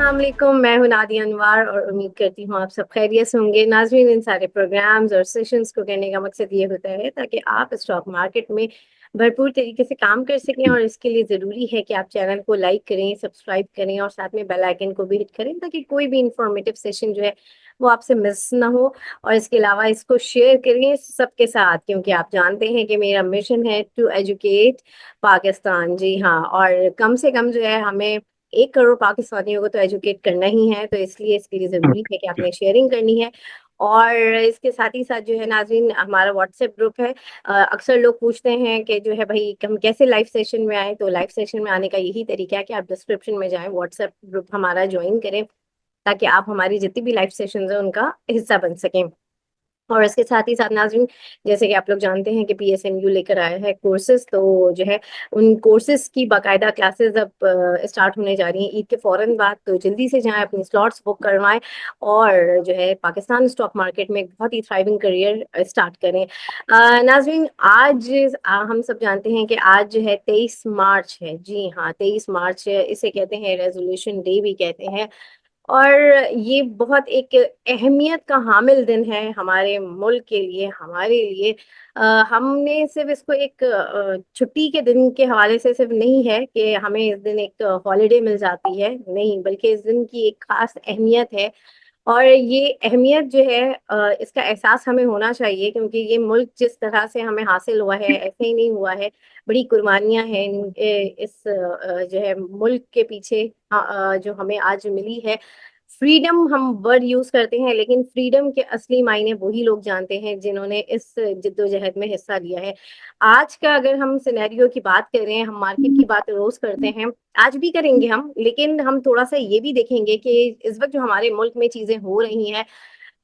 अस्सलाम वालेकुम, मैं हूं नादिया अनवर और उम्मीद करती हूँ आप सब खैरियत से होंगे। नाज़रीन, इन सारे प्रोग्राम्स और सेशंस को करने का मकसद ये होता है ताकि आप स्टॉक मार्केट में भरपूर तरीके से काम कर सकें, और इसके लिए ज़रूरी है कि आप चैनल को लाइक करें, सब्सक्राइब करें और साथ में बेल आइकन को भी हिट करें ताकि कोई भी इंफॉर्मेटिव सेशन जो है वो आपसे मिस ना हो। और इसके अलावा इसको शेयर करें सबके साथ, क्योंकि आप जानते हैं कि मेरा मिशन है टू एजुकेट पाकिस्तान। जी हाँ, और कम से कम जो है हमें 1 करोड़ पाकिस्तानियों को तो एजुकेट करना ही है, तो इसलिए इसके लिए ज़रूरी है कि आपने शेयरिंग करनी है। और इसके साथ ही साथ जो है नाज़रीन, हमारा व्हाट्सएप ग्रुप है। अक्सर लोग पूछते हैं कि जो है भाई हम कैसे लाइव सेशन में आए, तो लाइव सेशन में आने का यही तरीका है कि आप डिस्क्रिप्शन में जाएं, व्हाट्सएप ग्रुप हमारा ज्वाइन करें ताकि आप हमारी जितनी भी लाइव सेशन है उनका हिस्सा बन सकें। और इसके साथ ही साथ नाज़रीन, जैसे कि आप लोग जानते हैं कि पीएसएमयू लेकर आया है कोर्सेज, तो जो है उन कोर्सेज की बाकायदा क्लासेस अब स्टार्ट होने जा रही हैं ईद के फौरन बाद। तो जल्दी से जाएं, अपनी स्लॉट्स बुक करवाएं और जो है पाकिस्तान स्टॉक मार्केट में एक बहुत ही थ्राइविंग करियर स्टार्ट करें। नाज़रीन, आज हम सब जानते हैं कि आज जो है 23 मार्च है। जी हाँ, 23 मार्च है, इसे कहते हैं रेजोल्यूशन डे भी कहते हैं। और ये बहुत एक अहमियत का हामिल दिन है हमारे मुल्क के लिए, हमारे लिए। हमने सिर्फ इसको एक छुट्टी के दिन के हवाले से सिर्फ नहीं है कि हमें इस दिन एक हॉलिडे मिल जाती है, नहीं, बल्कि इस दिन की एक खास अहमियत है। और ये अहमियत जो है इसका एहसास हमें होना चाहिए, क्योंकि ये मुल्क जिस तरह से हमें हासिल हुआ है ऐसे ही नहीं हुआ है। बड़ी कुर्बानियां हैं इस जो है मुल्क के पीछे, जो हमें आज मिली है। फ्रीडम हम वर्ड यूज करते हैं, लेकिन फ्रीडम के असली मायने वही लोग जानते हैं जिन्होंने इस जिद्दोजहद में हिस्सा लिया है। आज का अगर हम सिनेरियो की बात करें, हम मार्केट की बात रोज करते हैं, आज भी करेंगे हम, लेकिन हम थोड़ा सा ये भी देखेंगे कि इस वक्त जो हमारे मुल्क में चीजें हो रही हैं,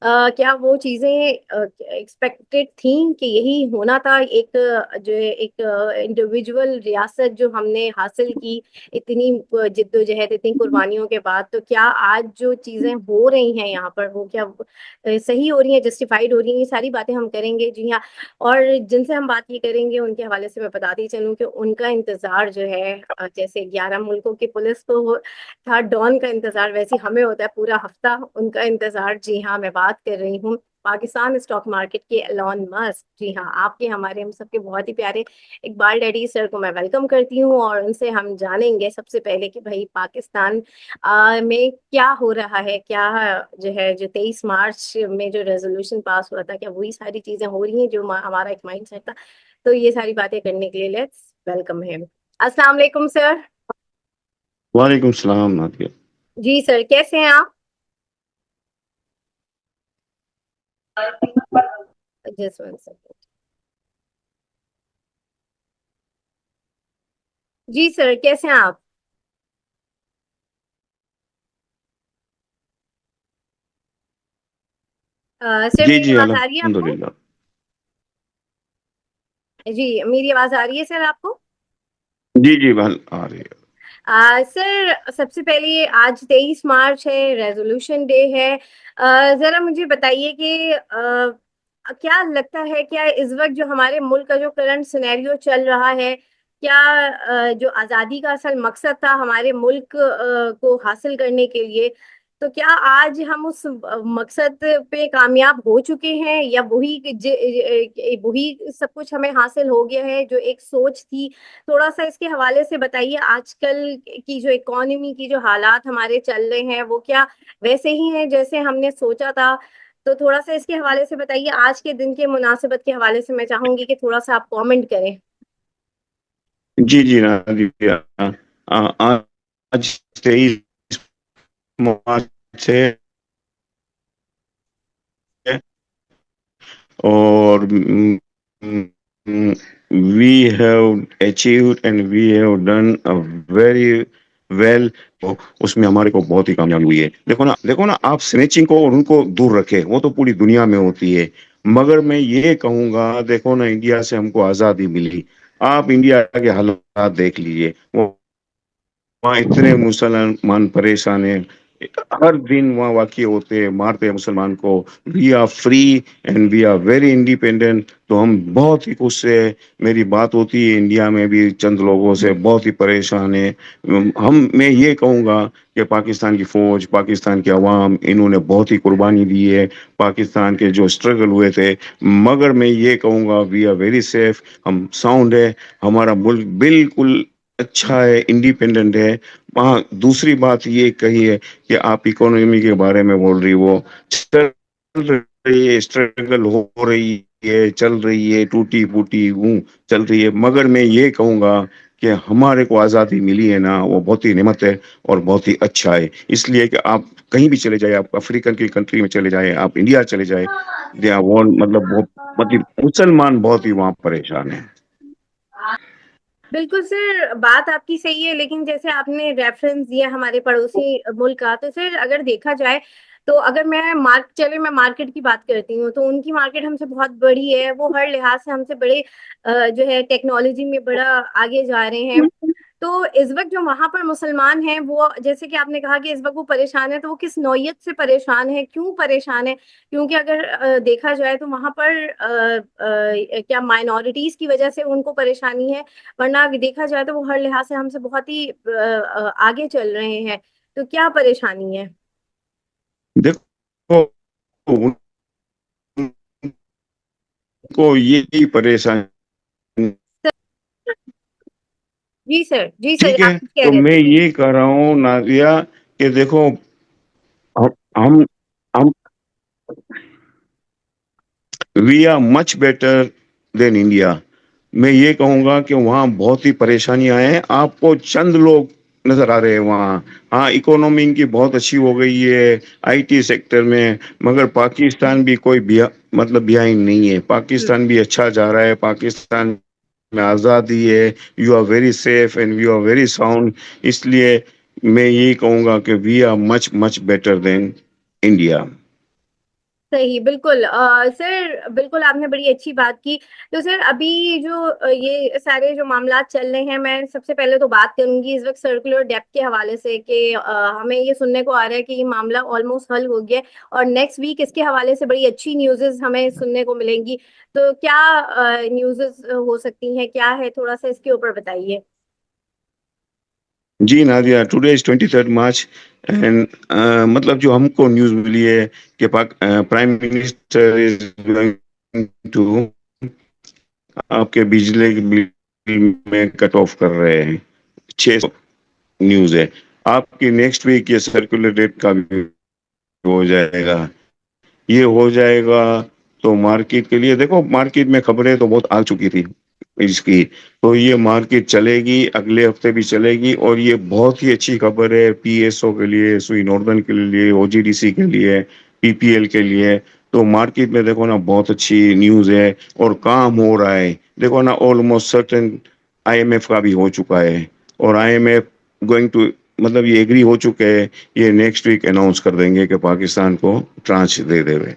क्या वो चीजें एक्सपेक्टेड थी कि यही होना था। एक जो है एक इंडिविजुअल रियासत जो हमने हासिल की इतनी जिद्दोजहद, इतनी कुर्बानियों के बाद, तो क्या आज जो चीजें हो रही हैं यहाँ पर वो क्या सही हो रही हैं, जस्टिफाइड हो रही हैं? ये सारी बातें हम करेंगे। जी हाँ, और जिनसे हम बात ये करेंगे उनके हवाले से मैं बताती चलूँ कि उनका इंतजार जो है, जैसे 11 मुल्कों की पुलिस को था डॉन का इंतजार, वैसे हमें होता है पूरा हफ्ता उनका इंतजार। जी हाँ, मैं बात कर रही हूँ पाकिस्तान स्टॉक मार्केट के एलॉन मस्क। जी हाँ, आपके हमारे हम सबके बहुत ही प्यारे इकबाल डैडी सर को मैं वेलकम करती हूँ, और उनसे हम जानेंगे सबसे पहले कि भाई पाकिस्तान में क्या हो रहा है, क्या जो है जो 23 मार्च में जो रेजोल्यूशन पास हुआ था, क्या वही सारी चीजें हो रही हैं जो हमारा एक माइंड सेट था। तो ये सारी बातें करने के लिए लेट्स वेलकम है। अस्सलाम वालेकुम सर। वालेकुम सलाम नादिया। जी सर, कैसे हैं आप? Just one second. जी सर, कैसे हैं आप? सर, जी मेरी जी आवाज आ रही है आपको? अल्हम्दुलिल्लाह। जी, मेरी आवाज आ रही है सर आपको? जी जी बहन आ रही है। सर, सबसे पहले आज 23 मार्च है, रेजोल्यूशन डे है। जरा मुझे बताइए कि क्या लगता है, क्या इस वक्त जो हमारे मुल्क का जो करंट सिनेरियो चल रहा है, क्या जो आज़ादी का असल मकसद था हमारे मुल्क को हासिल करने के लिए, तो क्या आज हम उस मकसद पे कामयाब हो चुके हैं, या वही सब कुछ हमें हासिल हो गया है जो एक सोच थी? थोड़ा सा इसके हवाले से बताइए। आजकल की जो इकोनॉमी की जो हालात हमारे चल रहे हैं, वो क्या वैसे ही हैं जैसे हमने सोचा था? तो थोड़ा सा इसके हवाले से बताइए। आज के दिन के मुनासिबत के हवाले से मैं चाहूंगी कि थोड़ा सा आप कमेंट करें। जी जी नादिया। आज 23 मार्च है और we have achieved and we have done a very well. उसमें हमारे को बहुत ही कामयाबी हुई है। देखो ना आप स्नैचिंग को और उनको दूर रखे, वो तो पूरी दुनिया में होती है। मगर मैं ये कहूंगा, देखो ना, इंडिया से हमको आजादी मिली। आप इंडिया के हालात देख लीजिए, वो वहाँ इतने मुसलमान परेशान हैं, हर दिन वहाँ वाक़ये होते हैं, मारते हैं मुसलमान को। We are free and we are very independent, तो हम बहुत ही खुश हैं। मेरी बात होती है इंडिया में भी चंद लोगों से, बहुत ही परेशान हैं। मैं ये कहूँगा कि पाकिस्तान की फ़ौज, पाकिस्तान की अवाम, इन्होंने बहुत ही कुर्बानी दी है, पाकिस्तान के जो स्ट्रगल हुए थे। मगर मैं ये कहूँगा वी आर वेरी सेफ, हम साउंड है, हमारा मुल्क बिल्कुल अच्छा है, इंडिपेंडेंट है। वहाँ दूसरी बात ये कही है कि आप इकोनॉमी के बारे में बोल रही हो, चल रही है, स्ट्रगल हो रही है, चल रही है, टूटी-फूटी चल रही है। मगर मैं ये कहूँगा कि हमारे को आज़ादी मिली है ना, वो बहुत ही नेमत है और बहुत ही अच्छा है। इसलिए कि आप कहीं भी चले जाएँ, आप अफ्रीकन की कंट्री में चले जाएँ, आप इंडिया चले जाएँ, दे आर वन मतलब वो मतलब मुसलमान बहुत ही वहाँ परेशान हैं। बिल्कुल सर, बात आपकी सही है, लेकिन जैसे आपने रेफरेंस दिया हमारे पड़ोसी मुल्क का, तो सर अगर देखा जाए तो अगर मैं मार्केट की बात करती हूँ तो उनकी मार्केट हमसे बहुत बड़ी है। वो हर लिहाज से हमसे बड़े जो है टेक्नोलॉजी में बड़ा आगे जा रहे हैं। तो इस वक्त जो वहां पर मुसलमान हैं, वो जैसे कि आपने कहा कि इस वक्त वो परेशान है, तो वो किस नौयत से परेशान है, क्यों परेशान है? क्योंकि अगर देखा जाए तो वहां पर क्या माइनॉरिटीज की वजह से उनको परेशानी है, वरना देखा जाए तो वो हर लिहाज से हमसे बहुत ही आगे चल रहे हैं। तो क्या परेशानी है? देखो उनको यही परेशानी, जी सर, ठीक आप है? कुछ कह तो रहे मैं थे। ये कह रहा हूँ नाज़िया कि देखो हम हम हम we are much better than India. मैं ये कहूँगा कि वहाँ बहुत ही परेशानियाँ हैं, आपको चंद लोग नज़र आ रहे हैं वहाँ। हाँ, इकोनॉमी इनकी बहुत अच्छी हो गई है, आईटी सेक्टर में, मगर पाकिस्तान भी कोई मतलब बिहाइंड नहीं है। हम्म। पाकिस्तान भी अच्छा जा रहा है, पाकिस्तान में आज़ादी है, you are very safe and you are very sound. इसलिए मैं यही कहूँगा कि we are much much better than India. सही, बिल्कुल सर, बिल्कुल आपने बड़ी अच्छी बात की। तो सर अभी जो ये सारे जो मामला चल रहे हैं, मैं सबसे पहले तो बात करूंगी इस वक्त सर्कुलर डेप्थ के हवाले से कि हमें ये सुनने को आ रहा है कि ये मामला ऑलमोस्ट हल हो गया है, और नेक्स्ट वीक इसके हवाले से बड़ी अच्छी न्यूज़ेस हमें सुनने को मिलेंगी। तो क्या न्यूज़ेस हो सकती हैं, क्या है, थोड़ा सा इसके ऊपर बताइए। जी Nadia, today is 23 March and मतलब जो हमको न्यूज़ मिली है कि prime minister is going to आपके बिजली के बिल में कट ऑफ कर रहे हैं। 6 न्यूज़ है। आपकी नेक्स्ट वीक ये सर्कुलर डेट का भी हो जाएगा। ये हो जाएगा तो मार्केट के लिए देखो, मार्केट में खबरें तो बहुत आ चुकी थी इसकी, तो ये मार्केट चलेगी, अगले हफ्ते भी चलेगी, और ये बहुत ही अच्छी खबर है पीएसओ के लिए, सुई नॉर्दर्न के लिए, ओजीडीसी के लिए, पीपीएल के लिए। तो मार्केट में देखो ना बहुत अच्छी न्यूज़ है और काम हो रहा है। देखो ना ऑलमोस्ट सर्टेन आईएमएफ का भी हो चुका है, और आईएमएफ गोइंग टू मतलब ये एग्री हो चुके हैं, ये नेक्स्ट वीक अनाउंस कर देंगे कि पाकिस्तान को ट्रांच दे देवे।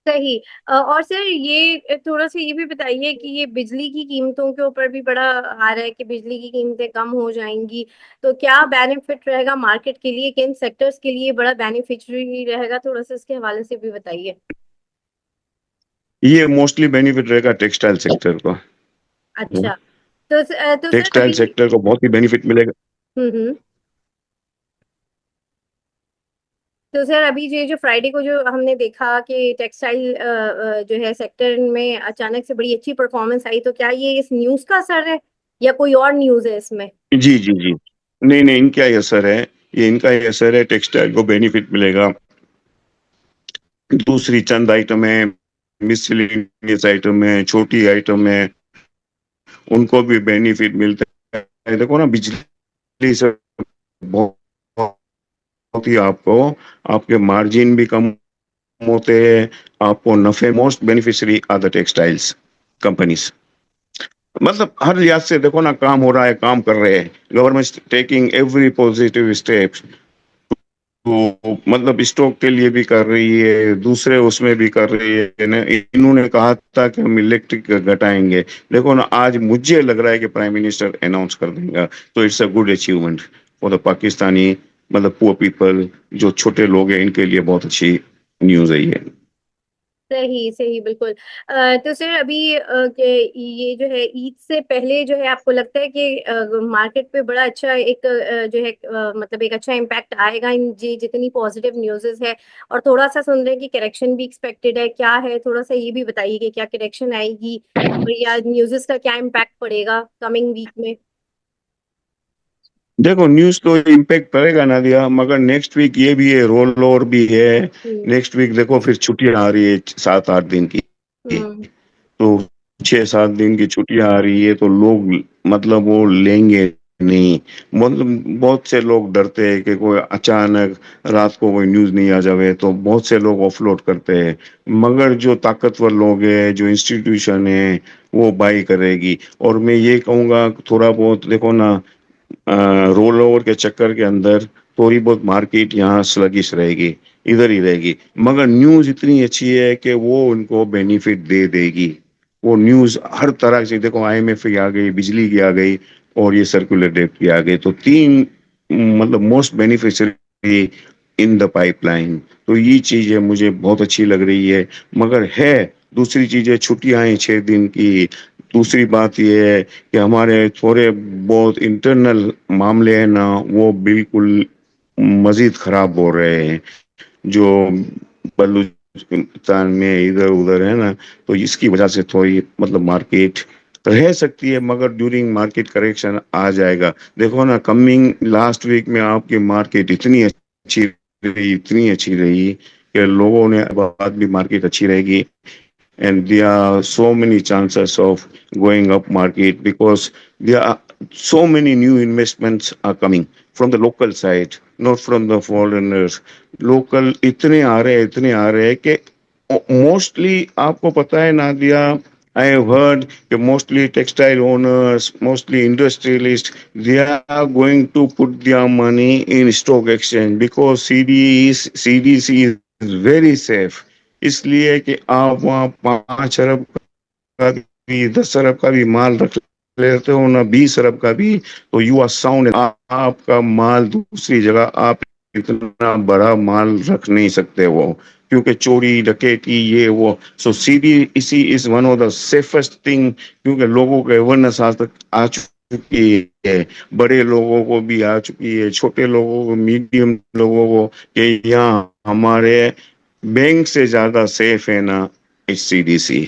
सही। और सर ये थोड़ा सा ये भी बताइए कि ये बिजली की कीमतों के ऊपर भी बड़ा आ रहा है कि बिजली की कीमतें कम हो जाएंगी, तो क्या बेनिफिट रहेगा मार्केट के लिए, किन सेक्टर्स के लिए बड़ा बेनिफिशियरी रहेगा, थोड़ा सा इसके हवाले से भी बताइए। ये मोस्टली बेनिफिट रहेगा टेक्सटाइल सेक्टर का। अच्छा। तो सर टेक्सटाइल अभी। सेक्टर को बहुत ही बेनिफिट मिलेगा। हम्म। तो सर अभी ये जो फ्राइडे को जो हमने देखा कि टेक्सटाइल जो है सेक्टर में अचानक से बड़ी अच्छी परफॉर्मेंस आई, तो क्या ये इस न्यूज़ का असर है या कोई और न्यूज़ है इसमें? जी जी जी, नहीं नहीं, इनका ही असर है, ये इनका ही असर है, टेक्सटाइल को बेनिफिट मिलेगा। दूसरी चंद आइटम है, मिसलेनियस आइटम है, छोटी आइटम है, उनको भी बेनिफिट मिलता है। देखो ना बिजली से बहुत बहुत ही आपको आपके मार्जिन भी कम होते हैं, आपको नफे, most beneficiary are the textiles companies. मतलब हर लिहाज से देखो ना काम हो रहा है, काम कर रहे हैं, government taking every positive steps, तो मतलब स्टॉक के लिए भी कर रही है, दूसरे उसमें भी कर रही है ना। इन्होंने कहा था कि हम इलेक्ट्रिक घटाएंगे, देखो ना आज मुझे लग रहा है कि प्राइम मिनिस्टर अनाउंस कर देगा, तो it's a good achievement for the Pakistani मतलब पुअर पीपल, जो छोटे लोग हैं, इनके लिए बहुत अच्छी न्यूज़ है ये। सही सही बिल्कुल। तो सर अभी ये जो है ईद से पहले जो है आपको लगता है कि मार्केट पे बड़ा अच्छा एक जो है मतलब एक अच्छा इम्पैक्ट आएगा इन जितनी पॉजिटिव न्यूज़ेस है, और थोड़ा सा सुन रहे हैं कि करेक्शन भी एक्सपेक्टेड है, क्या है थोड़ा सा ये भी बताइए कि क्या करेक्शन आएगी और या न्यूज़ेस का क्या इम्पैक्ट पड़ेगा कमिंग वीक में। देखो, न्यूज़ तो इम्पैक्ट पड़ेगा नादिया, मगर नेक्स्ट वीक ये भी है, रोल ओवर भी है। हम्म। नेक्स्ट वीक देखो फिर छुट्टियां आ रही है 7-8 दिन की। हम्म। तो 6-7 दिन की छुट्टियां आ रही है तो लोग मतलब वो लेंगे नहीं। मतलब बहुत से लोग डरते हैं कि कोई अचानक रात को कोई न्यूज़ नहीं आ जावे, तो बहुत से लोग ऑफलोड करते हैं। मगर जो ताकतवर लोग हैं, जो इंस्टीट्यूशन है, वो बाई करेगी। और मैं ये कहूँगा, थोड़ा बहुत देखो ना, रोल ओवर के चक्कर के अंदर थोड़ी बहुत मार्केट यहाँ स्लगिश रहेगी, इधर ही रहेगी। मगर न्यूज़ इतनी अच्छी है कि वो उनको बेनिफिट दे देगी। वो न्यूज़ हर तरह से, देखो आईएमएफ की आ गई, बिजली की आ गई, और ये सर्कुलर डेट की आ गई, तो तीन मतलब most beneficiary in the pipeline. तो ये चीज़ है, मुझे बहुत अच्छी लग रही है। मगर है दूसरी चीज़ें, छुट्टियां हैं 6 दिन की। दूसरी बात ये है कि हमारे थोड़े बहुत इंटरनल मामले हैं ना, वो बिल्कुल मजीद खराब हो रहे हैं। जो बलूचिस्तान में इधर उधर है ना, तो इसकी वजह से थोड़ी मतलब मार्केट रह सकती है, मगर ड्यूरिंग मार्केट करेक्शन आ जाएगा। देखो ना, कमिंग लास्ट वीक में आपकी मार्केट इतनी अच्छी रही कि लोगों ने, बाद भी मार्केट अच्छी रहेगी। And there are so many chances of going up market because there are so many new investments are coming from the local side, not from the foreigners. Local इतने आ रहे हैं कि मोस्टली आपको पता है Nadia, I have heard that mostly textile owners, mostly industrialists, they are going to put their money in stock exchange because CDC is very safe. इसलिए कि आप वहाँ 5 अरब का भी, 10 अरब का भी माल रख लेते हो ना, 20 अरब का भी, तो यू आर साउंड। आपका माल दूसरी जगह आप इतना बड़ा माल रख नहीं सकते वो, क्योंकि चोरी डकैती ये वो। सो सीडी इसी is one of the safest thing, क्योंकि लोगों को अवेयरनेस आज तक आ चुकी है, बड़े लोगों को भी आ चुकी है, छोटे लोगों को, मीडियम लोगों को, कि यहाँ हमारे बैंक से ज्यादा सेफ है ना एचसीडीसी।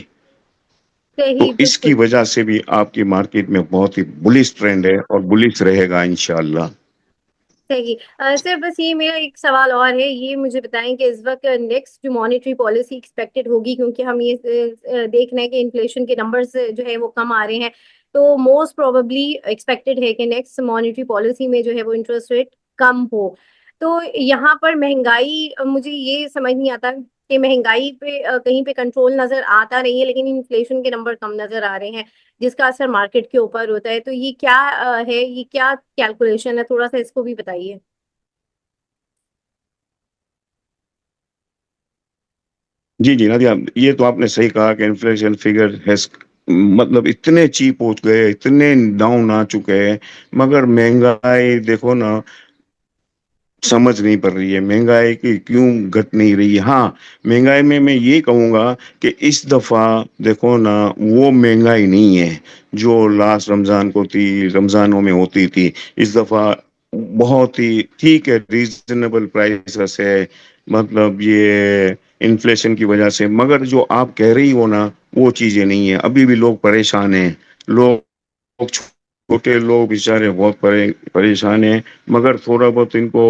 सही तो इसकी बिल्कुल। वजह से भी आपकी मार्केट में बहुत ही बुलिश ट्रेंड है और बुलिश रहेगा इंशाल्लाह। सही। सर बस ये मेरा एक सवाल और है, ये मुझे बताएं कि इस वक्त नेक्स्ट जो मॉनेटरी पॉलिसी एक्सपेक्टेड होगी, क्योंकि हम ये देख रहे हैं कि इन्फ्लेशन के नंबर्स जो है वो कम आ रहे हैं, तो मोस्ट प्रोबेबली एक्सपेक्टेड है कि नेक्स्ट मॉनेटरी पॉलिसी में जो है वो इंटरेस्ट रेट कम हो। तो यहाँ पर महंगाई मुझे ये समझ नहीं आता कि महंगाई पे कहीं पे कंट्रोल नजर आता नहीं है, लेकिन इन्फ्लेशन के नंबर कम नजर आ रहे हैं, जिसका असर मार्केट के ऊपर होता है। तो ये क्या है, ये क्या कैलकुलेशन है, थोड़ा सा इसको भी बताइए। जी जी नादिया, ये तो आपने सही कहा कि इन्फ्लेशन फिगर हैज मतलब इतने चीप हो गए, इतने डाउन आ चुके हैं। मगर महंगाई देखो ना, समझ नहीं पड़ रही है महंगाई की क्यों घट नहीं रही है। हाँ, महंगाई में मैं ये कहूंगा कि इस दफा देखो ना, वो महंगाई नहीं है जो लास्ट रमजान को थी, रमजानों में होती थी। इस दफा बहुत ही ठीक है, रीजनेबल प्राइसेस है, मतलब ये इन्फ्लेशन की वजह से। मगर जो आप कह रही हो ना, वो चीजें नहीं है। अभी भी लोग परेशान हैं। लोग, छोटे लोग बेचारे बहुत परेशान हैं। मगर थोड़ा बहुत इनको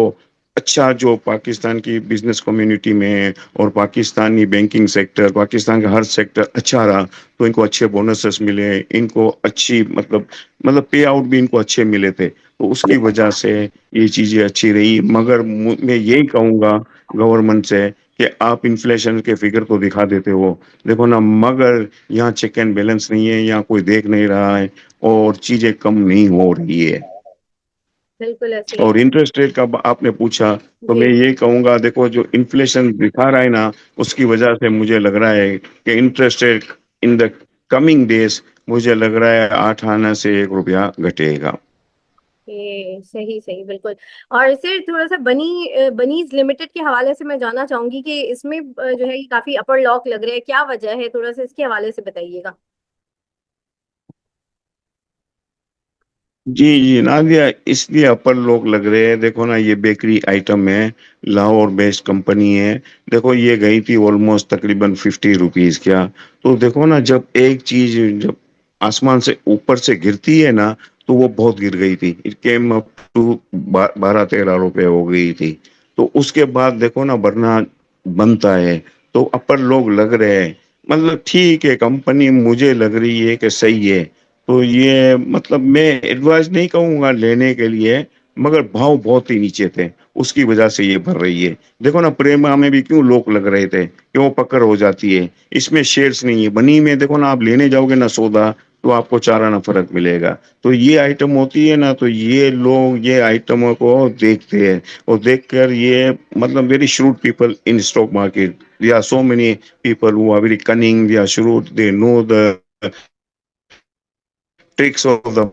अच्छा, जो पाकिस्तान की बिजनेस कम्युनिटी में है और पाकिस्तानी बैंकिंग सेक्टर, पाकिस्तान का हर सेक्टर अच्छा रहा, तो इनको अच्छे बोनसेस मिले, इनको अच्छी मतलब पे आउट भी इनको अच्छे मिले थे, तो उसकी वजह से ये चीजें अच्छी रही। मगर मैं यही कहूंगा गवर्नमेंट से कि आप इन्फ्लेशन के फिगर तो दिखा देते हो, देखो ना, मगर यहाँ चेक एंड बैलेंस नहीं है, यहाँ कोई देख नहीं रहा है, और चीजें कम नहीं हो रही है। बिल्कुल ऐसे ही। और इंटरेस्ट रेट का आपने पूछा, तो जी। मैं ये कहूंगा, देखो जो इन्फ्लेशन दिखा रहा है ना, उसकी वजह से मुझे लग रहा है कि interest rate in the coming days, मुझे लग रहा है 8 आना से 1 रुपया घटेगा। ये सही सही बिल्कुल। और सर थोड़ा सा बनीज लिमिटेड के हवाले से मैं जानना चाहूंगी कि इसमें जो है ये काफी अपर लॉक लग रहा है, क्या वजह है, थोड़ा सा इसके हवाले से बताइएगा। जी जी नादिया, इसलिए अपर लोग लग रहे हैं। देखो ना, ये बेकरी आइटम है, लाहौर बेस्ड कंपनी है। देखो ये गई थी ऑलमोस्ट तकरीबन 50 रुपीज क्या। तो देखो ना, जब एक चीज जब आसमान से ऊपर से गिरती है ना, तो वो बहुत गिर गई थी। इट केम अप टू 12-13 रुपए हो गई थी। तो उसके बाद देखो ना, बढ़ना बनता है। तो अपर लोग लग रहे हैं। मतलब ठीक है, कंपनी मुझे लग रही है कि सही है। तो ये मतलब मैं एडवाइस नहीं कहूंगा लेने के लिए, मगर भाव बहुत ही नीचे थे, उसकी वजह से ये भर रही है। देखो ना, प्रेमा में भी क्यों लोग लग रहे थे कि वो पकड़ हो जाती है। इसमें शेयर्स नहीं है बनी में। देखो ना, आप लेने जाओगे ना सौदा, तो आपको चार आना फर्क मिलेगा। तो ये आइटम होती है ना, तो ये लोग ये आइटमों को देखते हैं। और देखकर ये मतलब very shrewd people in stock market. There are so many people who are very cunning, they are shrewd, they know the tricks of the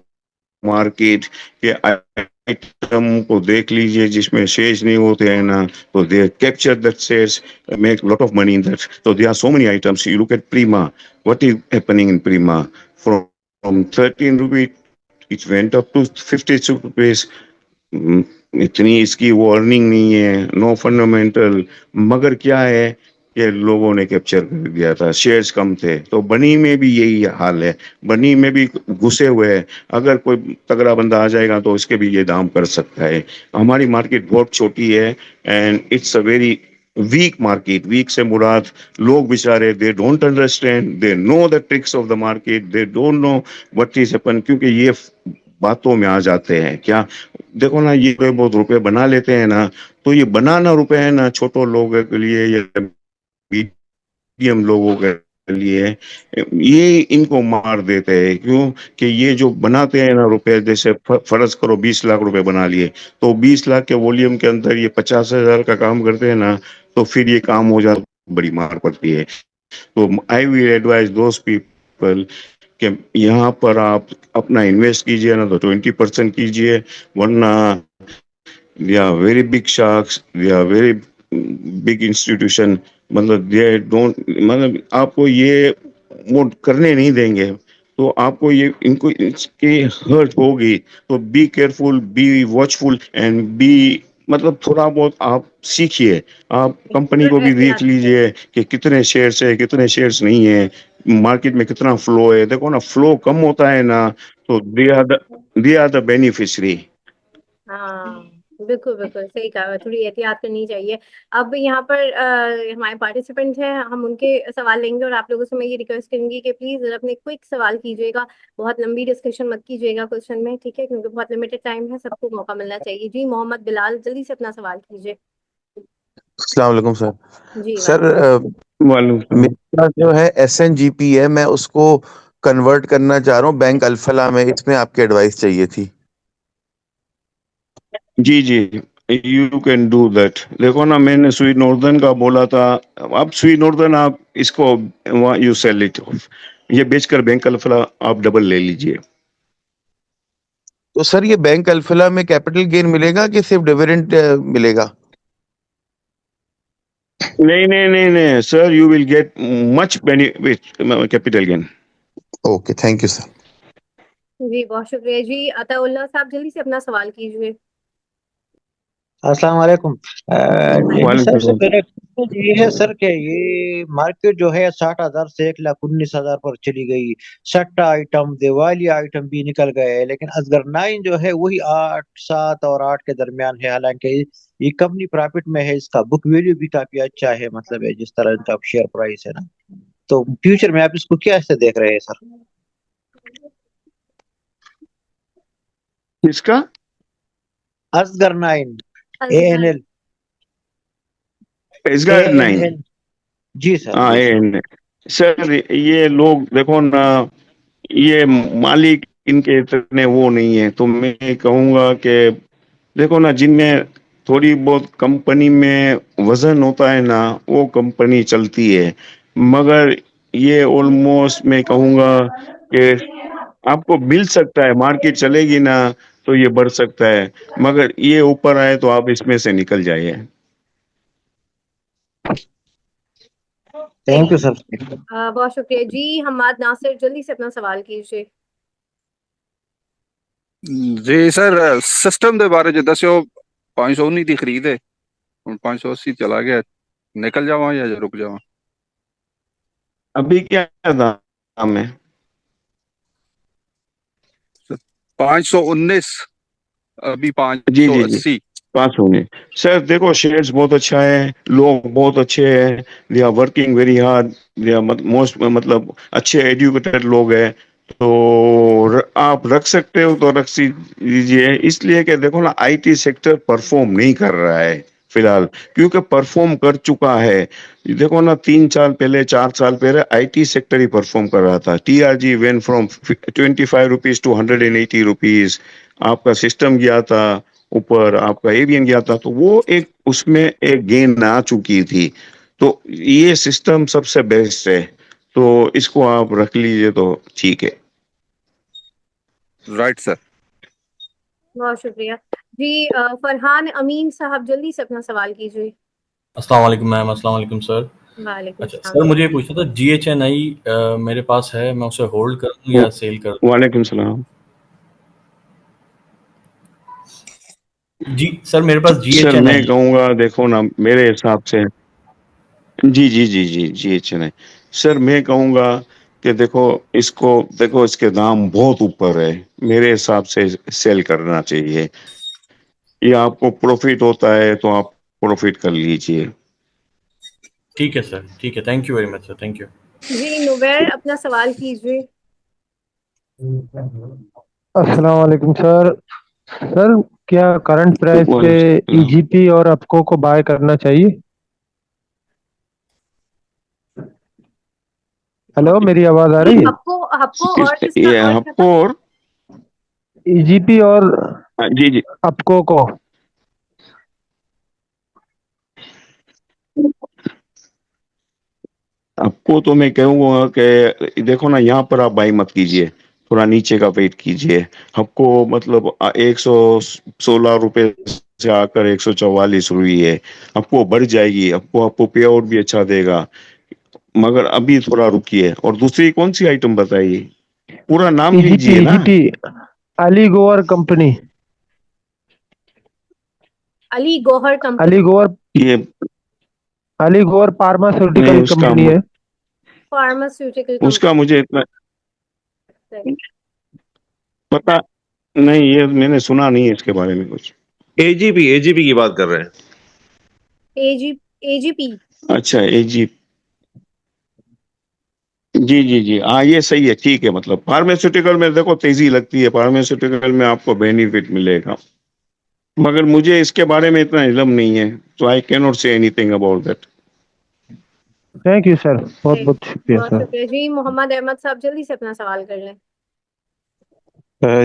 market के आइटम को देख लीजिए जिसमें शेयर्स नहीं होते हैं ना, तो they capture that shares, make lot of money in that. तो there are so many items. You look at Prima, what is happening in Prima? From 13 rupees it went up to 56 rupees. इतनी इसकी warning नहीं है, no fundamental. मगर क्या है कि लोगों ने कैप्चर कर दिया था, शेयर्स कम थे। तो बनी में भी यही हाल है, बनी में भी घुसे हुए हैं। अगर कोई तगड़ा बंदा आ जाएगा तो इसके भी ये दाम कर सकता है। हमारी मार्केट बहुत छोटी है, and it's a very weak market. Weak से मुराद लोग बेचारे they don't understand, they know the tricks of the market, they don't know what is happen, क्योंकि ये बातों में आ जाते हैं क्या। देखो ना, ये थोड़े बहुत रुपए बना लेते हैं ना, तो ये बनाना रुपए है ना, छोटे लोगों के लिए या मीडियम लोगों के लिए, ये इनको मार देते हैं। क्यों? कि ये जो बनाते हैं ना रुपए, जैसे फर्ज करो 20 लाख रुपए बना लिए, तो 20 लाख के वॉल्यूम के अंदर ये 50,000 का काम करते हैं ना, तो फिर ये काम हो जाता, बड़ी मार पड़ती है। तो I will advise those people कि यहाँ पर आप अपना इन्वेस्ट कीजिए ना, तो 20% कीजिए। वरना they are very big sharks, they are very big institution. मतलब दे डोंट, मतलब आपको ये वो करने नहीं देंगे। तो आपको ये इनको इसकी हर्ट होगी। तो be careful, be watchful, and be मतलब थोड़ा बहुत आप सीखिए। आप कंपनी को जरूर भी एहतियात देख करें। लीजिए कि कितने शेयर्स है, कितने शेयर्स नहीं है, मार्केट में कितना फ्लो है। देखो ना, फ्लो कम होता है ना, तो दे आर द बेनिफिशरी। हाँ बिल्कुल बिल्कुल सही कहा, थोड़ी एहतियात करनी चाहिए। अब यहाँ पर हमारे पार्टिसिपेंट हैं, हम उनके सवाल लेंगे, और आप लोगों से मैं ये रिक्वेस्ट करूंगी कि प्लीज जरा अपने क्विक सवाल कीजिएगा, बहुत लंबी डिस्कशन मत कीजिएगा क्वेश्चन में, ठीक है, क्योंकि बहुत लिमिटेड टाइम है, सबको मौका मिलना चाहिए। जी मोहम्मद बिलाल, जल्दी से अपना सवाल कीजिए। अस्सलाम वालेकुम सर। जी सर वालेकुम सलाम। वालेकुम। मेरा जो है SNGP है, मैं उसको कन्वर्ट करना चाह रहा हूँ बैंक अल्फला में। इसमें आपकी एडवाइस चाहिए थी। जी जी, यू कैन डू दैट। देखो ना, मैंने स्वी नॉर्दर्न का बोला था। अब स्वी नॉर्दर्न आप इसको यू सेल इट ऑफ, ये बेचकर बैंक अल्फला आप डबल ले लीजिए। तो सर ये बैंक अल्फला में कैपिटल गेन मिलेगा कि सिर्फ डिविडेंड मिलेगा? नहीं नहीं नहीं नहीं sir, you will get much benefit, capital gain. Okay, thank you sir. जी बहुत शुक्रिया जी। अताउल्लाह साहब, जल्दी से अपना सवाल कीजिए। अस्सलाम वालेकुम। जी सर, वालेकुम। मेरा क्वेश्चन ये है सर कि ये मार्केट जो है 60,000 से 1,19,000 पर चली गई। सट्टा आइटम, दिवाली आइटम भी निकल गए, लेकिन असगर नाइन जो है वही 8, 7 और 8 के दरमियान है। हालांकि ये कंपनी प्रॉफिट में है, इसका बुक वैल्यू भी काफी अच्छा है, मतलब है जिस तरह इनका शेयर प्राइस है ना। तो फ्यूचर में आप इसको क्या से देख रहे हैं सर? किसका? Asghar nine, A N Asghar. L A इसका एन नहीं। एल जी सर, हाँ जी सर। सर, ये लोग देखो ना, ये मालिक इनके इतने वो नहीं है। तो मैं कहूंगा कि देखो ना, जिनमें थोड़ी बहुत कंपनी में वजन होता है ना, वो कंपनी चलती है। मगर ये ऑलमोस्ट मैं कहूंगा कि आपको मिल सकता है, मार्केट चलेगी ना, तो ये बढ़ सकता है, मगर ये ऊपर आए तो आप इसमें से निकल जाइए। Thank you sir. बहुत शुक्रिया जी। हमाद नासिर, जल्दी से अपना सवाल कीजिए। जी सर, सिस्टम के बारे च दस्यो। 519 की खरीद है, हुण 580 चला गया, निकल जावा या रुक जावा? अभी क्या दाम है? 519, अभी जी जी जी, 580। 500 में। सर देखो, शेयर्स बहुत अच्छा है, लोग बहुत अच्छे हैं, they are working very hard, they are most मतलब अच्छे एजुकेटेड लोग हैं, तो आप रख सकते हो तो रख लीजिए। इसलिए कि देखो ना, आईटी सेक्टर परफॉर्म नहीं कर रहा है फिलहाल, क्योंकि परफॉर्म कर चुका है। देखो ना, 3 साल पहले 4 साल पहले आईटी सेक्टर ही परफॉर्म कर रहा था। TRG went from 25 rupees to 180 rupees, आपका सिस्टम गया था ऊपर, आपका एवियन गया था, तो वो एक उसमें एक गेन आ चुकी थी। तो ये सिस्टम सबसे बेस्ट है, तो इसको आप रख लीजिए तो ठीक है। Right sir. बहुत शुक्रिया जी। फरहान अमीन साहब, जल्दी से अपना सवाल कीजिए। अस्सलाम वालेकुम मैम। अस्सलाम वालेकुम सर। वालेकुम अच्छा सलाम। सर, मुझे ये पूछना था, GHNI मेरे पास है, मैं उसे होल्ड कर दूं या सेल कर वालेकुम सलाम। दूं? जी सर, मेरे पास सर GHNI मैं है। कहूँगा, देखो ना, मेरे हिसाब से जी जी जी जी जी, चेन्नई। सर मैं कहूँगा कि देखो, इसको देखो, इसके दाम बहुत ऊपर है, मेरे हिसाब से सेल करना चाहिए। ये आपको प्रॉफिट होता है तो आप प्रॉफिट कर लीजिए। ठीक है सर, ठीक है, thank you very much sir, thank you. जी नुवैर, अपना सवाल कीजिए। अस्सलाम वालेकुम सर। सर, क्या करंट प्राइस पे वालेकुम सलाम। ईजीपी और अपको को बाय करना चाहिए? हेलो, मेरी आवाज आ जी, रही है? हप्को हप्को किस और किसका ये कौन सा था? आपको और ईजीपी और जी जी, अपको को। आपको तो मैं कहूँगा कि देखो ना, यहाँ पर आप बाई मत कीजिए, थोड़ा नीचे का वेट कीजिए। आपको मतलब 116 रुपए से आकर 144 हुई है, आपको बढ़ जाएगी, आपको आपको पे आउट भी अच्छा देगा, मगर अभी थोड़ा रुकिए। और दूसरी कौन सी आइटम बताइए, पूरा नाम ईजीपी लीजिए ना। ईजीपी अली गोवर कंपनी। अली गौहर कंपनी। अली गोवर ये अली गोवर नहीं, फार्मास्यूटिकल उसका कंपनी है। फार्मास्यूटिकल उसका मुझे इतना कंपनी। पता नहीं, ये मैंने सुना नहीं है इसके बारे में कुछ। एजीपी एजीपी की बात कर रहे हैं। एजी एजीपी। अच्छा, एजी, जी जी जी, हाँ ये सही है, ठीक है। मतलब फार्मास्यूटिकल में देखो तेजी लगती है, फार्मास्यूटिकल में आपको बेनिफिट मिलेगा, मगर मुझे इसके बारे में इतना इल्म नहीं है, तो I can not say anything about that. Thank you sir, बहुत बहुत शुक्रिया बहुत सर। शुक्रिया जी। मोहम्मद अहमद साहब, जल्दी से अपना सवाल कर लें।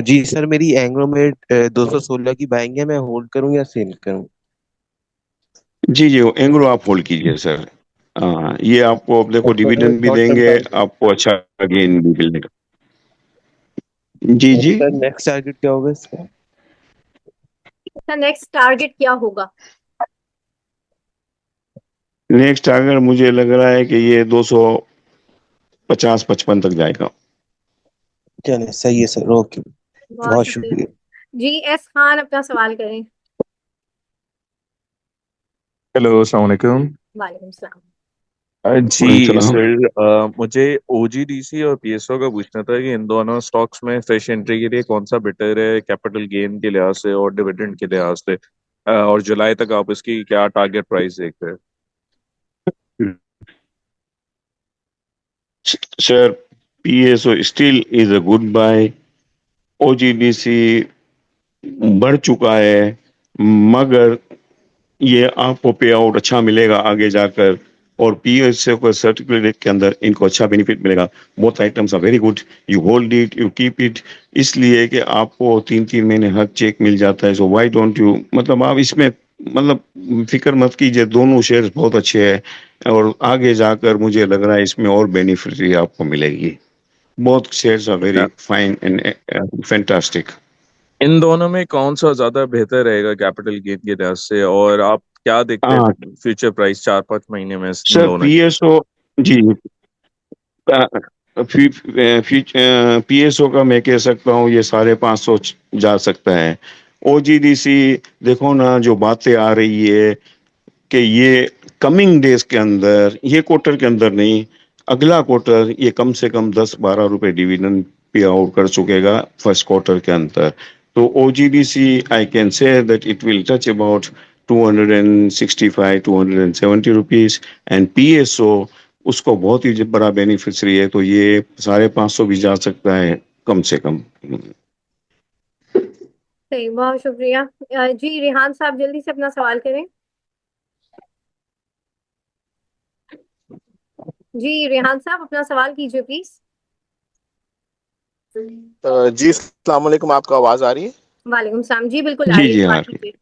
जी सर, मेरी एंग्रोमेट 216 की बाइंग है, मैं होल्ड करूं या सेल करूं? जी जी, एंग्रो आप होल्ड कीजिए सर। हाँ, ये आपको अब देखो डिविडेंड भी शॉर्ट टर्म देंगे, टारगेट। आपको अच्छा गेन भी मिलेगा। जी जी, सर नेक्स्ट टारगेट क्या होगा इसका? इसका नेक्स्ट टारगेट क्या होगा? नेक्स्ट अगर मुझे लग रहा है कि ये 250-55 तक जाएगा। चले, सही है सर, ओके। बहुत बहुत शुक्रिया शुक्रिया। जी। एस खान, अपना सवाल करें। हेलो, अस्सलाम वालेकुम। वालेकुम सलाम। जी सलाम। सर, मुझे ओजीडीसी और पीएसओ का पूछना था कि इन दोनों स्टॉक्स में फ्रेश एंट्री के लिए कौन सा बेटर है, कैपिटल गेन के लिहाज से और डिविडेंड के लिहाज से, और जुलाई तक आप इसकी क्या टारगेट प्राइस देख रहे हैं? Sir, PSO still is a good buy, OGDC बढ़ चुका है, मगर ये आपको पे आउट अच्छा मिलेगा आगे जाकर, और पीएसओ को सर्टिफिकेट के अंदर इनको अच्छा बेनिफिट मिलेगा। Both items are very good, you hold it, you keep it, इसलिए कि आपको 3-3 महीने हर चेक मिल जाता है। सो व्हाई डोंट यू, मतलब आप इसमें मतलब फिक्र मत कीजिए, दोनों शेयर्स बहुत अच्छे हैं, और आगे जाकर मुझे लग रहा है इसमें और बेनिफिट आपको मिलेगी। Both shares are very fine and fantastic. इन दोनों में कौन सा ज्यादा बेहतर रहेगा कैपिटल गेन के लिहाज से, और आप क्या देखते हाँ हैं फ्यूचर प्राइस 4-5 महीने में इन सर, दोनों की? पीएसओ, जी, पीएसओ का मैं कह सकता हूँ ये 550 जा सकता है। ओजीडीसी, देखो ना जो बातें आ रही है कि ये कमिंग डेज के अंदर, ये क्वार्टर के अंदर नहीं, अगला क्वार्टर ये कम से कम 10-12 रुपए डिविडेंड पे आउट कर चुकेगा फर्स्ट क्वार्टर के अंदर। तो OGDC I can say that it will touch about 265-270 rupees, and PSO उसको बहुत ही बड़ा बेनिफिशियरी है, तो ये 550 भी जा सकता है कम से कम। सही, बहुत शुक्रिया। जी रेहान साहब जल्दी से अपना सवाल करें। जी रेहान साहब अपना सवाल कीजिए प्लीज। जी अस्सलाम वालेकुम, आपको आवाज आ रही है? वालेकुम सलाम, जी बिल्कुल आ जी रही है, जी, सवाल हाँ। कीजिए।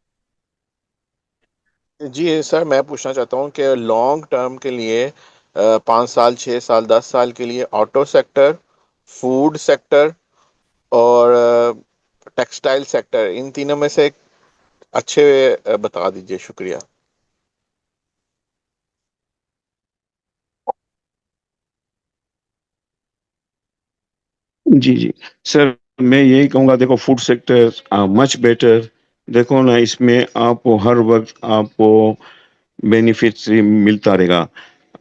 जी सर, मैं पूछना चाहता हूँ कि लॉन्ग टर्म के लिए 5 साल, 6 साल, 10 साल के लिए ऑटो सेक्टर, फूड सेक्टर और टेक्सटाइल सेक्टर, इन तीनों में से अच्छे बता दीजिए, शुक्रिया। जी जी सर, मैं यही कहूँगा, देखो फूड सेक्टर मच बेटर। देखो ना, इसमें आपको हर वक्त आपको बेनिफिट्स मिलता रहेगा।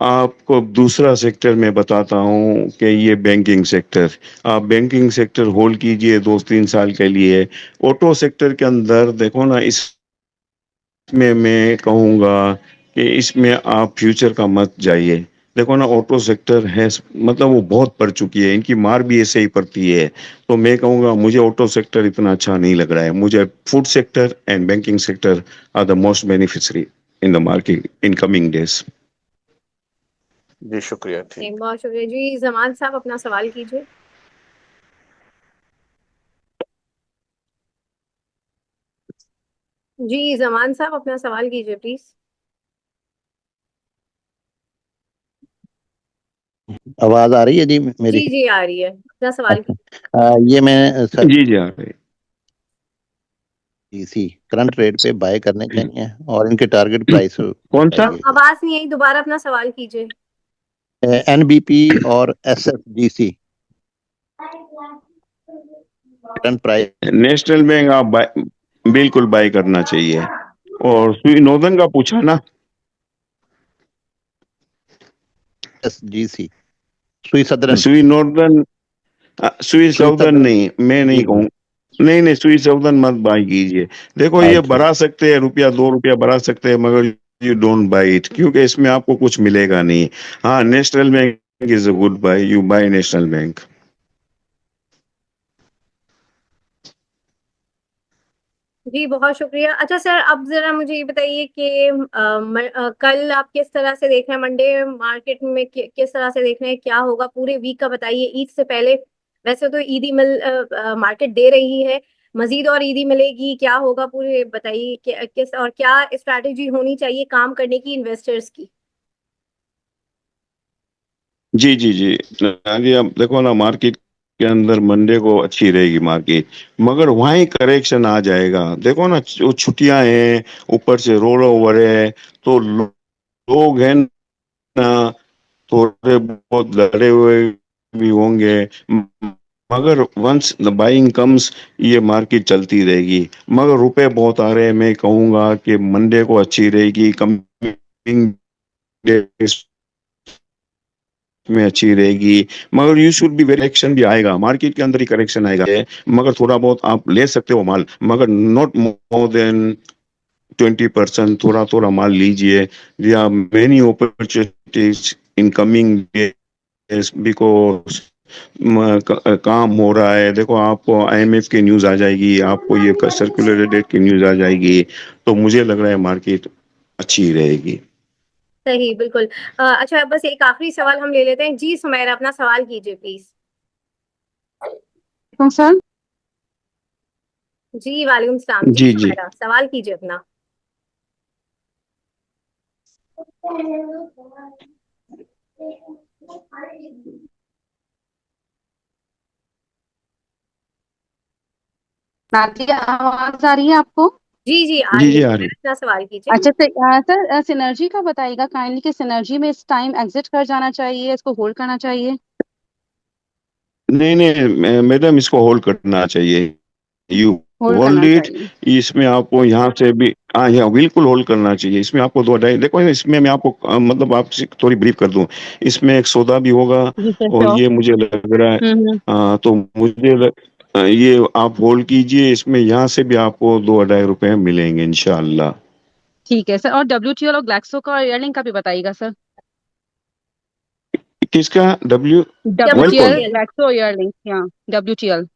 आपको दूसरा सेक्टर मैं बताता हूँ कि ये बैंकिंग सेक्टर, आप बैंकिंग सेक्टर होल्ड कीजिए 2-3 साल के लिए। ऑटो सेक्टर के अंदर देखो ना, इसमें मैं कहूँगा कि इसमें आप फ्यूचर का मत जाइए। देखो ना, ऑटो सेक्टर है, मतलब वो बहुत पड़ चुकी है, इनकी मार भी ऐसे ही पड़ती है। तो मैं कहूँगा मुझे ऑटो सेक्टर इतना अच्छा नहीं लग रहा है। मुझे food sector and banking sector are the most beneficiary in the market in coming days. जी शुक्रिया, ठीक। बहुत शुक्रिया। जी जमान साहब अपना सवाल कीजिए। जी जमान साहब अपना सवाल कीजिए प्लीज। आवाज आ रही है जी मेरी? जी जी आ रही है, अपना सवाल कीजिए। ये मैं सर जी जी, हाँ। इसी करंट रेट पे बाय करने चाहिए और इनके टारगेट प्राइस कौन सा? बताइए। आवाज नहीं आई, दोबारा अपना सवाल कीजिए। एनबीपी और एसएफजीसी करंट प्राइस। नेशनल बैंक आप बिल्कुल बाय करना चाहिए। और सुई नोर्दन का पूछा ना? एसजीसी सुई सदरन सुई नॉर्दर्न, सुई सुई साउदर्न सदरन नहीं, मैं नहीं जी कहूँ। नहीं नहीं, सुई साउदर्न मत बाय कीजिए। देखो ये अच्छा बढ़ा सकते हैं, रुपया 2 रुपया बढ़ा सकते हैं, मगर यू डोंट बाय इट, क्योंकि इसमें आपको कुछ मिलेगा नहीं। हाँ, National Bank is a good buy, you buy National Bank. जी बहुत शुक्रिया। अच्छा सर, अब जरा मुझे ये बताइए कि कल आप किस तरह से देख रहे हैं मंडे मार्केट में, किस तरह से देख रहे हैं, क्या होगा पूरे वीक का बताइए, ईद से पहले। वैसे तो ईदी मिल मार्केट दे रही है, मजीद और ईदी मिलेगी, क्या होगा पूरे बताइए, किस और क्या स्ट्रैटेजी होनी चाहिए काम करने की इन्वेस्टर्स की। जी जी जी, जी अब देखो ना, मार्केट के अंदर मंडे को अच्छी रहेगी मार्केट, मगर वहाँ ही करेक्शन आ जाएगा। देखो ना, जो छुट्टियां हैं, ऊपर से रोल ओवर है, तो लोग हैं ना, थोड़े बहुत लड़े हुए भी होंगे, मगर वंस द बाइंग कम्स, ये मार्केट चलती रहेगी। मगर रुपए बहुत आ रहे हैं, मैं कहूंगा कि मंडे को अच्छी रहेगी, कमिंग डेज में अच्छी रहेगी। मगर you should be very, correction भी आएगा मार्केट के अंदर ही, करेक्शन आएगा, मगर थोड़ा बहुत आप ले सकते हो माल, मगर नॉट मोर देन 20%। थोड़ा थोड़ा माल लीजिए। There are many opportunities in coming days, because काम हो रहा है। देखो, आपको आईएमएफ की न्यूज आ जाएगी, आपको ये सर्कुलर डेट की न्यूज आ जाएगी, तो मुझे लग रहा है मार्केट अच्छी रहेगी। सही बिल्कुल। अच्छा बस एक आखिरी सवाल हम ले लेते हैं। जी सुमेरा अपना सवाल कीजिए प्लीज। सर जी वालेकुम सलाम। जी जी जी। सुमेरा सवाल कीजिए अपना। नादिया आवाज आ रही है आपको? जी जी आ जी रही है, जी आ मेरा रही। इतना सवाल कीजिए। अच्छा सर सिनर्जी का बताइएगा काइंडली कि सिनर्जी में इस टाइम एग्जिट कर जाना चाहिए, इसको होल्ड करना चाहिए? नहीं नहीं मैडम, इसको होल्ड करना चाहिए। यू होल्ड होल्ड करना इट। चाहिए। इसमें आपको यहाँ से भी, हाँ यहाँ बिल्कुल होल्ड करना चाहिए। इसमें आपको दो ढाई, देखो इसमें मैं आपको मतलब आपसे थोड़ी ब्रीफ कर दूं। इसमें एक सौदा भी होगा, जी सर और श्योर। ये मुझे लग रहा है, हम्म। तो ये आप होल्ड कीजिए। इसमें यहाँ से भी आपको 2-2.5 रुपए मिलेंगे इंशाल्लाह। ठीक है सर, और WTL और ग्लैक्सो का और एयरलिंक का भी बताइएगा सर। किसका? W world WTL call. WTL। Glaxo और एयरलिंक, हाँ WTL।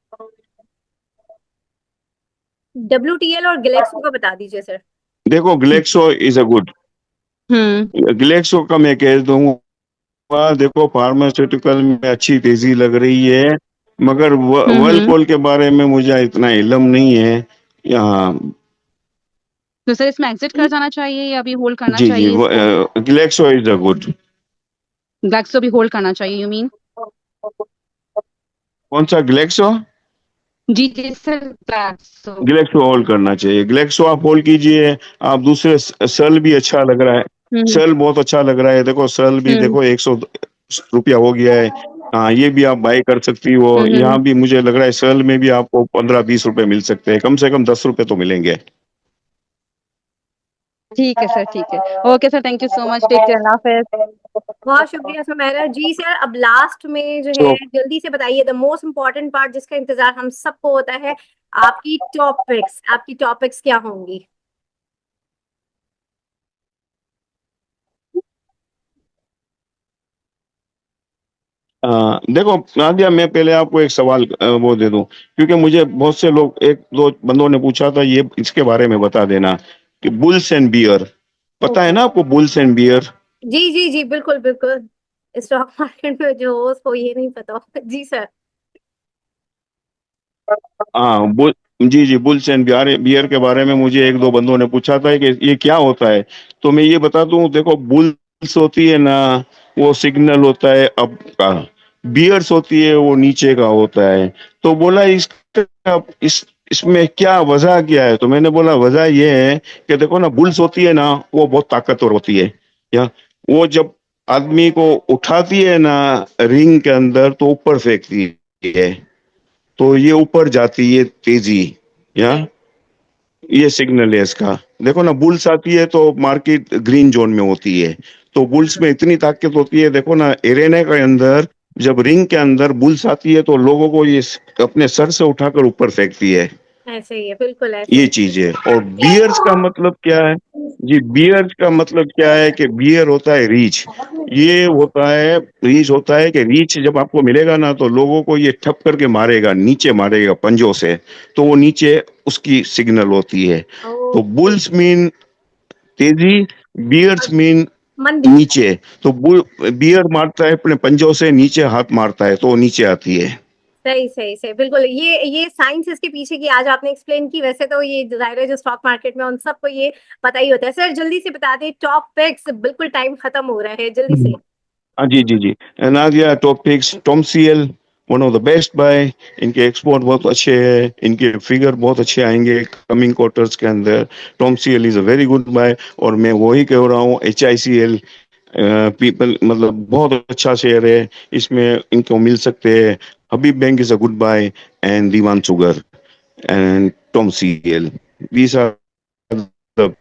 WTL और गैलेक्सो का बता दीजिए सर। देखो Glaxo is a good. Hmm Glaxo का मैं कह दूंगा, देखो फार्मास्यूटिकल में अच्छी तेजी लग रही है, मगर वर्ल्ड हम्म। कॉल के बारे में मुझे इतना इल्म नहीं है यहाँ। तो सर इसमें एग्जिट कर जाना चाहिए या अभी होल्ड करना जी जी, चाहिए इसको? Glaxo is a good. Glaxo भी होल्ड करना चाहिए यू मीन? कौन सा? ग्लेक्सो। जी जी सर ग्लैक्सो। ग्लेक्सो होल्ड करना चाहिए। ग्लेक्सो आप होल्ड कीजिए। आप दूसरे सेल भी अच्छा लग रहा है। हम्म सेल बहुत अच्छा लग रहा है, देखो सेल भी हम्म देखो 100 रुपया हो गया है। हाँ ये भी आप बाई कर सकती हो। हम्म। यहाँ भी मुझे लग रहा है सेल में भी आपको 15-20 रुपए मिल सकते हैं, कम से कम 10 रुपए तो मिलेंगे। ठीक है सर, ठीक है। Okay sir, thank you so much, take care, अल्लाह हाफिज। बहुत शुक्रिया सुमेरा जी। सर अब लास्ट में जो है तो जल्दी से बताइए, द मोस्ट इम्पोर्टेंट पार्ट जिसका इंतजार हम सबको होता है, आपकी टॉपिक्स क्या होंगी? देखो नादिया, मैं पहले आपको एक सवाल वो दे दूं, क्योंकि मुझे बहुत से लोग, एक दो बंदों ने पूछा था, ये इसके बारे में बता देना कि बुल्स एंड बियर, पता है ओके। ना आपको बुल्स एंड बियर? जी जी जी बिल्कुल बिल्कुल। स्टॉक मार्केट में जो हो उसको ये नहीं पता होगा। जी सर। हाँ बुल जी जी, बुल्स एंड बियर बियर के बारे में मुझे एक दो बंदों ने पूछा था कि ये क्या होता है। तो मैं ये बता दूं, देखो बुल्स होती है ना, वो सिग्नल होता है अप का। बियर्स होती है वो नीचे का होता है। तो बोला इसका इसमें क्या वजह क्या है? तो मैंने बोला वजह ये है कि देखो ना, बुल्स होती है ना, वो बहुत ताकतवर होती है। या वो जब आदमी को उठाती है ना रिंग के अंदर, तो ऊपर फेंकती है, तो ये ऊपर जाती है तेजी। या ये सिग्नल है इसका। देखो ना, बुल्स आती है तो मार्केट ग्रीन जोन में होती है। तो बुल्स में इतनी ताकत होती है, देखो ना एरेना के अंदर, जब रिंग के अंदर बुल्स आती है तो लोगों को ये अपने सर से उठाकर ऊपर फेंकती है। ऐसे ही है, बिल्कुल ऐसे ये ही। चीज है। और बियर्स का मतलब क्या है? जी, बियर्स का मतलब क्या है कि बियर होता है रीच। ये होता है, रीच होता है कि रीच जब आपको मिलेगा ना, तो लोगों को ये ठप करके मारेगा, नीचे मारेगा पंजों से। तो वो नीचे उसकी सिग्नल होती है। तो ओके। बुल्स मीन तेजी, बियर्स मीन मंदी। नीचे। तो बुल बियर मारता है अपने पंजों से नीचे, हाथ मारता है तो वो नीचे आती है। सही सही सही बिल्कुल। ये साइंस इसके पीछे की आज आपने एक्सप्लेन की। वैसे तो ये जाहिर है जो स्टॉक मार्केट में उन सबको ये पता ही होता है। सर जल्दी से बता दें टॉप पिक्स, बिल्कुल टाइम खत्म हो रहा है, जल्दी से। हाँ जी जी जी। Nadia topics, TOMCL one of the best buy. इनके एक्सपोर्ट बहुत अच्छे हैं, इनके फिगर बहुत अच्छे आएंगे कमिंग क्वार्टर्स के अंदर। Tom CL is a very good buy. और मैं वही कह रहा हूँ, HICL पीपल मतलब बहुत अच्छा शेयर है, इसमें इनको मिल सकते हैं। Habib bank is a good buy, and Dewan sugar and TOMCL, these are the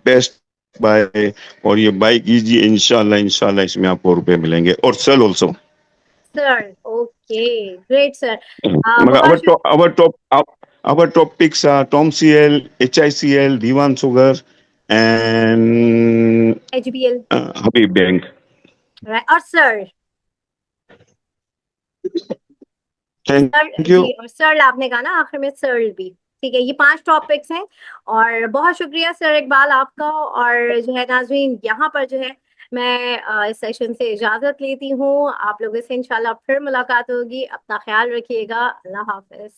best buy. और ये बाय कीजिए, इंशाल्लाह इंशाल्लाह इसमें आपको रुपए मिलेंगे, और sell also. Sir okay, great sir. मगर बहुत our topics are Tom CL, HICL, Diwan Sugar, and HBL। Habib Bank. और सर, Thank सर you. जी, और सर आपने कहा ना आखिर में सर भी। ठीक है, ये 5 टॉपिक्स हैं। और बहुत शुक्रिया सर इकबाल आपका। और जो है नाज़रीन, यहाँ पर जो है मैं इस सेशन से इजाजत लेती हूँ। आप लोगों से इंशाल्लाह फिर मुलाकात होगी। अपना ख्याल रखिएगा। अल्लाह हाफिज।